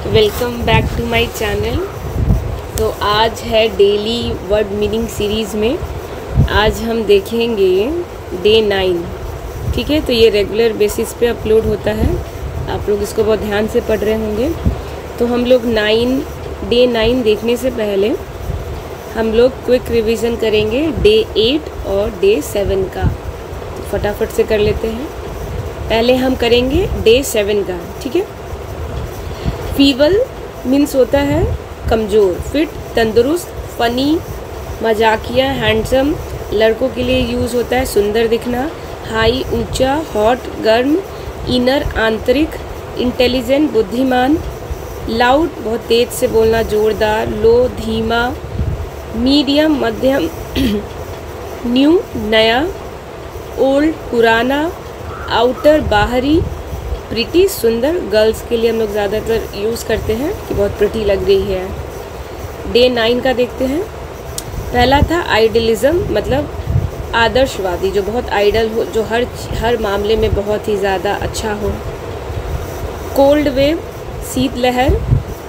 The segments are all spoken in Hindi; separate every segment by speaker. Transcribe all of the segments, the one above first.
Speaker 1: Welcome back to my channel. तो आज है डेली वर्ड मीनिंग सीरीज़ में आज हम देखेंगे डे 9। ठीक है, तो ये रेगुलर बेसिस पे अपलोड होता है, आप लोग इसको बहुत ध्यान से पढ़ रहे होंगे। तो हम लोग डे 9 देखने से पहले हम लोग क्विक रिवीजन करेंगे डे 8 और डे 7 का। तो फटाफट से कर लेते हैं। पहले हम करेंगे डे 7 का। ठीक है, फीबल मीन्स होता है कमज़ोर, फिट तंदुरुस्त, फ़नी मजाकिया, हैंडसम लड़कों के लिए यूज़ होता है सुंदर दिखना, हाई ऊंचा, हॉट गर्म, इनर आंतरिक, इंटेलिजेंट बुद्धिमान, लाउड बहुत तेज़ से बोलना जोरदार, लो धीमा, मीडियम मध्यम, न्यू नया, ओल्ड पुराना, आउटर बाहरी, प्रिटी सुंदर, गर्ल्स के लिए हम लोग ज़्यादातर यूज़ करते हैं कि बहुत प्रिटी लग रही है। डे 9 का देखते हैं। पहला था आइडलिज्म, मतलब आदर्शवादी, जो बहुत आइडल हो, जो हर मामले में बहुत ही ज़्यादा अच्छा हो। कोल्ड वेव शीतलहर,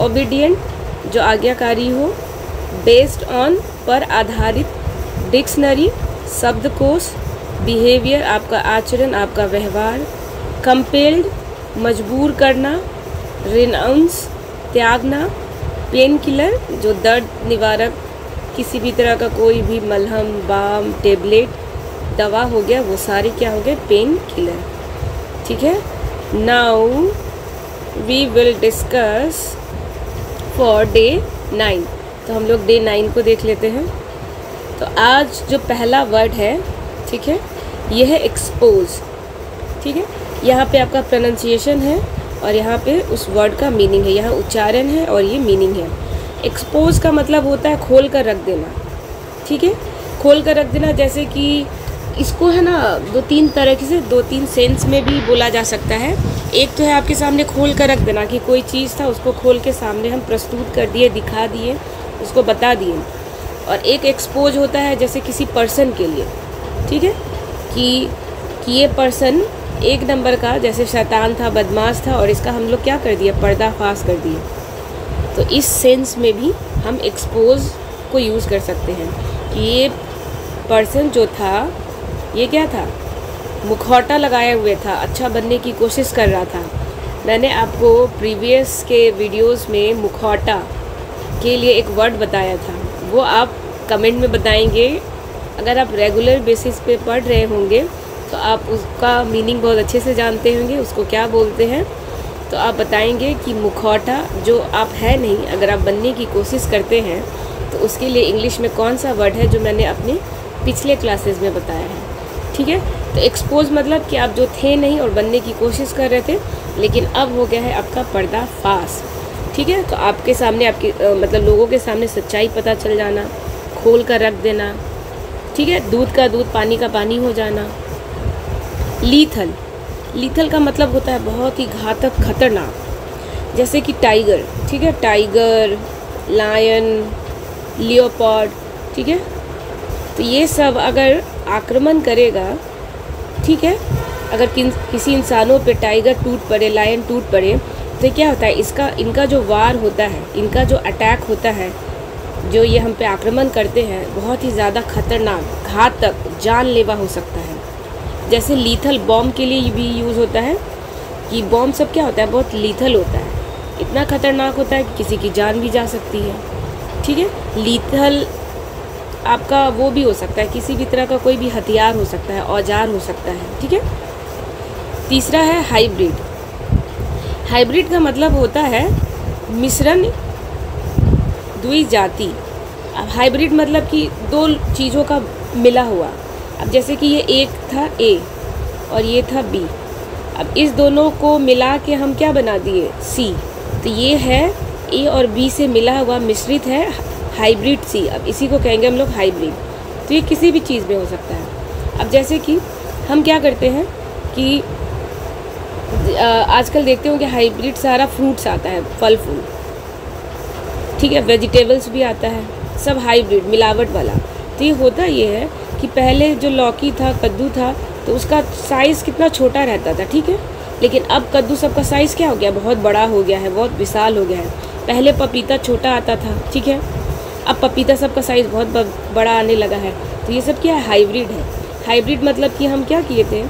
Speaker 1: ओबीडियंट जो आज्ञाकारी हो, बेस्ड ऑन पर आधारित, डिक्शनरी शब्दकोश, बिहेवियर आपका आचरण आपका व्यवहार, कंपेल्ड मजबूर करना, रिनाउंस त्यागना, पेन किलर जो दर्द निवारक, किसी भी तरह का कोई भी मलहम बाम टेबलेट दवा हो गया, वो सारे क्या हो गए, पेन किलर। ठीक है, now we will discuss for day 9। तो हम लोग डे 9 को देख लेते हैं। तो आज जो पहला वर्ड है, ठीक है, ये है एक्सपोज। ठीक है, यहाँ पे आपका प्रोनाउंसिएशन है और यहाँ पे उस वर्ड का मीनिंग है, यहाँ उच्चारण है और ये मीनिंग है। एक्सपोज का मतलब होता है खोल कर रख देना। ठीक है, खोल कर रख देना, जैसे कि इसको है ना दो तीन सेंस में भी बोला जा सकता है। एक तो है आपके सामने खोल कर रख देना कि कोई चीज़ था उसको खोल के सामने हम प्रस्तुत कर दिए, दिखा दिए, उसको बता दिए। और एक एक्सपोज होता है जैसे किसी पर्सन के लिए, ठीक है, कि ये पर्सन एक नंबर का जैसे शैतान था, बदमाश था, और इसका हम लोग क्या कर दिया, पर्दाफाश कर दिए। तो इस सेंस में भी हम एक्सपोज को यूज़ कर सकते हैं कि ये पर्सन जो था, ये क्या था, मुखौटा लगाए हुए था, अच्छा बनने की कोशिश कर रहा था। मैंने आपको प्रीवियस के वीडियोस में मुखौटा के लिए एक वर्ड बताया था, वो आप कमेंट में बताएंगे। अगर आप रेगुलर बेसिस पे पढ़ रहे होंगे तो आप उसका मीनिंग बहुत अच्छे से जानते होंगे, उसको क्या बोलते हैं। तो आप बताएंगे कि मुखौटा जो आप है नहीं, अगर आप बनने की कोशिश करते हैं तो उसके लिए इंग्लिश में कौन सा वर्ड है जो मैंने अपने पिछले क्लासेस में बताया है। ठीक है, तो एक्सपोज मतलब कि आप जो थे नहीं और बनने की कोशिश कर रहे थे, लेकिन अब हो गया है आपका पर्दाफाश। ठीक है, तो आपके सामने आपकी मतलब लोगों के सामने सच्चाई पता चल जाना, खोल कर रख देना। ठीक है, दूध का दूध पानी का पानी हो जाना। लीथल का मतलब होता है बहुत ही घातक, खतरनाक, जैसे कि टाइगर। ठीक है, टाइगर, लायन, लियोपार्ड। ठीक है, तो ये सब अगर आक्रमण करेगा, ठीक है, अगर किसी इंसानों पे टाइगर टूट पड़े, लायन टूट पड़े, तो क्या होता है, इनका जो वार होता है, इनका जो अटैक होता है, जो ये हम पे आक्रमण करते हैं, बहुत ही ज़्यादा खतरनाक, घातक, जानलेवा हो सकता है। जैसे लीथल बॉम्ब के लिए भी यूज़ होता है कि बॉम्ब सब क्या होता है, बहुत लीथल होता है, इतना खतरनाक होता है कि किसी की जान भी जा सकती है। ठीक है, लीथल आपका वो भी हो सकता है, किसी भी तरह का कोई भी हथियार हो सकता है, औजार हो सकता है। ठीक है, तीसरा है हाइब्रिड। हाइब्रिड का मतलब होता है मिश्रण, द्विजाति। अब हाइब्रिड मतलब कि दो चीज़ों का मिला हुआ। अब जैसे कि ये एक था ए और ये था बी, अब इस दोनों को मिला के हम क्या बना दिए, सी। तो ये है ए और बी से मिला हुआ मिश्रित है हाइब्रिड सी। अब इसी को कहेंगे हम लोग हाइब्रिड। तो ये किसी भी चीज़ में हो सकता है। अब जैसे कि हम क्या करते हैं कि आजकल देखते हो कि हाइब्रिड सारा फ्रूट्स आता है, फल फूल, ठीक है, वेजिटेबल्स भी आता है, सब हाइब्रिड मिलावट वाला। तो ये होता ये है कि पहले जो लौकी था, कद्दू था, तो उसका साइज़ कितना छोटा रहता था। ठीक है, लेकिन अब कद्दू सबका साइज़ क्या हो गया, बहुत बड़ा हो गया है, बहुत विशाल हो गया है। पहले पपीता छोटा आता था, ठीक है, अब पपीता सबका साइज़ बहुत बड़ा आने लगा है। तो ये सब क्या है, हाइब्रिड है। हाइब्रिड मतलब कि हम क्या किए थे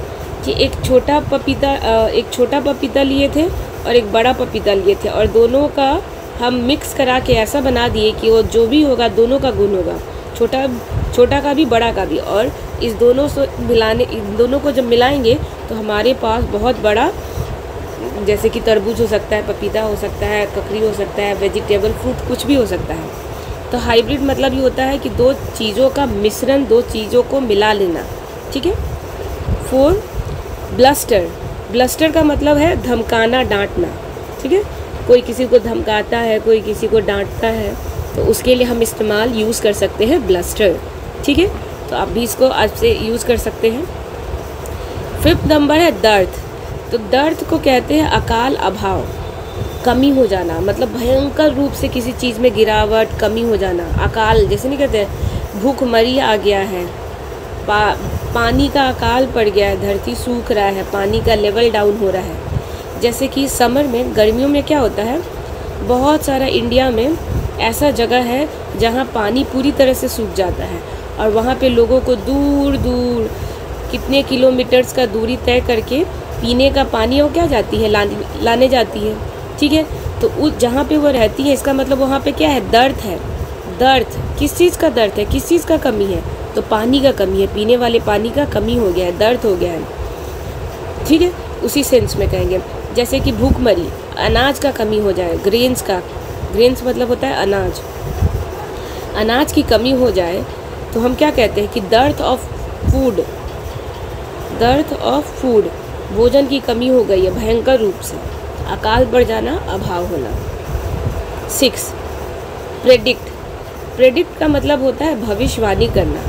Speaker 1: कि एक छोटा पपीता लिए थे और एक बड़ा पपीता लिए थे, और दोनों का हम मिक्स करा के ऐसा बना दिए कि वो जो भी होगा दोनों का गुण होगा, छोटा का भी बड़ा का भी। और इन दोनों को जब मिलाएंगे तो हमारे पास बहुत बड़ा, जैसे कि तरबूज हो सकता है, पपीता हो सकता है, ककड़ी हो सकता है, वेजिटेबल फ्रूट कुछ भी हो सकता है। तो हाइब्रिड मतलब ये होता है कि दो चीज़ों का मिश्रण, दो चीज़ों को मिला लेना, ठीक है। 4 ब्लस्टर का मतलब है धमकाना, डांटना, ठीक है। कोई किसी को धमकाता है, कोई किसी को डांटता है, तो उसके लिए हम इस्तेमाल यूज़ कर सकते हैं ब्लस्टर, ठीक है। तो आप भी इसको आज से यूज़ कर सकते हैं। 5th नंबर है दर्द। तो दर्द को कहते हैं अकाल, अभाव, कमी हो जाना, मतलब भयंकर रूप से किसी चीज़ में गिरावट, कमी हो जाना। अकाल जैसे नहीं कहते भूखमरी आ गया है, पानी का अकाल पड़ गया है, धरती सूख रहा है, पानी का लेवल डाउन हो रहा है। जैसे कि समर में, गर्मियों में क्या होता है, बहुत सारा इंडिया में ऐसा जगह है जहाँ पानी पूरी तरह से सूख जाता है, और वहाँ पे लोगों को दूर दूर कितने किलोमीटर्स का दूरी तय करके पीने का पानी वो क्या जाती है, लाने जाती है, ठीक है। तो उस जहाँ पे वो रहती है, इसका मतलब वहाँ पे क्या है, दर्द है। दर्द किस चीज़ का दर्द है, किस चीज़ का कमी है, तो पानी का कमी है, पीने वाले पानी का कमी हो गया है, दर्द हो गया है, ठीक है। उसी सेंस में कहेंगे। जैसे कि भूखमरी, अनाज का कमी हो जाए, ग्रेन्स मतलब होता है अनाज, अनाज की कमी हो जाए तो हम क्या कहते हैं कि दर्द ऑफ फूड, भोजन की कमी हो गई है भयंकर रूप से, अकाल पड़ जाना, अभाव होना। 6 प्रेडिक्ट का मतलब होता है भविष्यवाणी करना,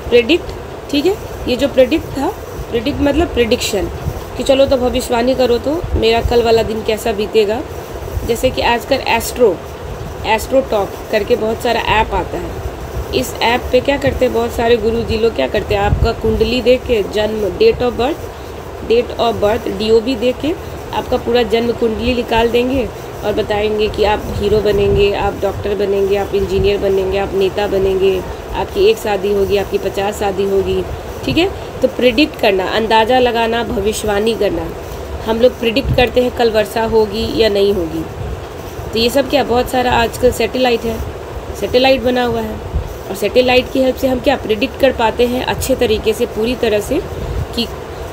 Speaker 1: प्रेडिक्ट, ठीक है। ये जो प्रेडिक्ट था, प्रेडिक्ट मतलब प्रेडिक्शन, कि चलो तो भविष्यवाणी करो तो मेरा कल वाला दिन कैसा बीतेगा। जैसे कि आजकल एस्ट्रो टॉक करके बहुत सारा ऐप आता है। इस ऐप पे क्या करते हैं, बहुत सारे गुरुजी लोग क्या करते हैं, आपका कुंडली देख के, जन्म डेट ऑफ बर्थ DOB देख के आपका पूरा जन्म कुंडली निकाल देंगे और बताएंगे कि आप हीरो बनेंगे, आप डॉक्टर बनेंगे, आप इंजीनियर बनेंगे, आप नेता बनेंगे, आपकी 1 शादी होगी, आपकी 50 शादी होगी, ठीक है। तो प्रिडिक्ट करना, अंदाज़ा लगाना, भविष्यवाणी करना। हम लोग प्रिडिक्ट करते हैं कल वर्षा होगी या नहीं होगी। तो ये सब क्या, बहुत सारा आजकल सैटेलाइट बना हुआ है, और सैटेलाइट की हेल्प से हम क्या प्रिडिक्ट कर पाते हैं अच्छे तरीके से, पूरी तरह से, कि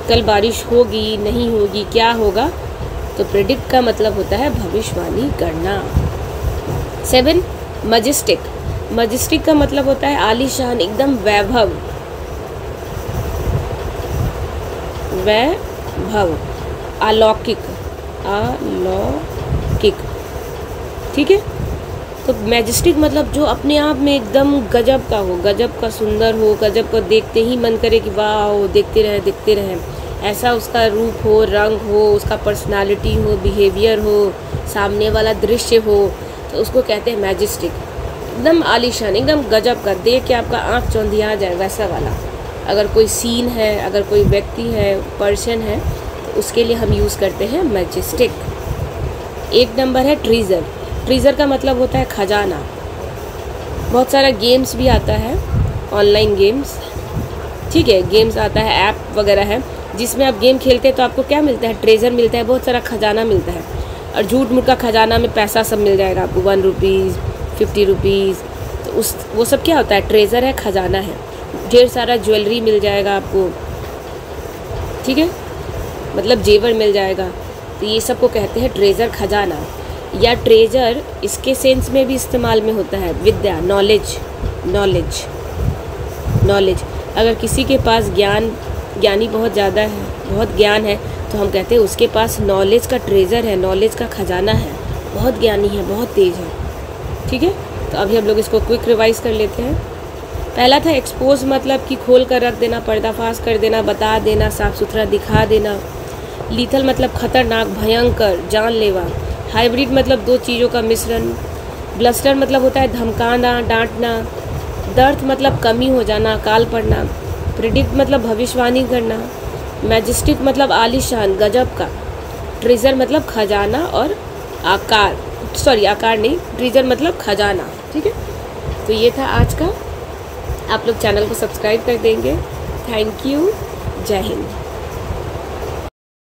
Speaker 1: कल बारिश होगी नहीं होगी, क्या होगा। तो प्रिडिक्ट का मतलब होता है भविष्यवाणी करना। 7 मजेस्टिक का मतलब होता है आलीशान, एकदम वैभव, अलौकिक, ठीक है। तो मैजेस्टिक मतलब जो अपने आप में एकदम गजब का हो, गजब का सुंदर हो, गजब को देखते ही मन करे कि वाह, देखते रहे, ऐसा उसका रूप हो, रंग हो, उसका पर्सनालिटी हो, बिहेवियर हो, सामने वाला दृश्य हो, तो उसको कहते हैं मैजेस्टिक। एकदम आलीशान, एकदम गजब का, देख के आपका आँख चौंधिया जाए वैसा वाला। अगर कोई सीन है, अगर कोई व्यक्ति है, पर्सन है, तो उसके लिए हम यूज़ करते हैं मैजेस्टिक। 1 नंबर है ट्रीज़र का मतलब होता है खजाना। बहुत सारा गेम्स भी आता है, ऑनलाइन गेम्स, ठीक है, गेम्स आता है, ऐप वगैरह है, जिसमें आप गेम खेलते हैं तो आपको क्या मिलता है, ट्रेजर मिलता है, बहुत सारा खजाना मिलता है। और झूठ मूठ का खजाना में पैसा सब मिल जाएगा आपको, 1 रुपीज़, 50 रुपीज़, तो वो सब क्या होता है, ट्रेजर है, खजाना है। ढेर सारा ज्वेलरी मिल जाएगा आपको, ठीक है, मतलब जेवर मिल जाएगा। तो ये सब को कहते हैं ट्रेजर, खजाना। या ट्रेजर इसके सेंस में भी इस्तेमाल में होता है, विद्या, नॉलेज। अगर किसी के पास ज्ञानी बहुत ज़्यादा है, बहुत ज्ञान है, तो हम कहते हैं उसके पास नॉलेज का ट्रेजर है, नॉलेज का खजाना है, बहुत ज्ञानी है, बहुत तेज है, ठीक है। तो अभी हम लोग इसको क्विक रिवाइज कर लेते हैं। पहला था एक्सपोज, मतलब कि खोल कर रख देना, पर्दाफाश कर देना, बता देना, साफ सुथरा दिखा देना। लीथल मतलब खतरनाक, भयंकर, जानलेवा। हाइब्रिड मतलब 2 चीज़ों का मिश्रण। ब्लस्टर मतलब होता है धमकाना, डांटना। दर्द मतलब कमी हो जाना, अकाल पड़ना। प्रिडिक्ट मतलब भविष्यवाणी करना। मैजेस्टिक मतलब आलीशान, गजब का। ट्रेजर मतलब खजाना, और आकार, सॉरी आकार नहीं, ट्रेजर मतलब खजाना। ठीक है, तो ये था आज का। आप लोग चैनल को सब्सक्राइब कर देंगे। Thank you. जय हिंद।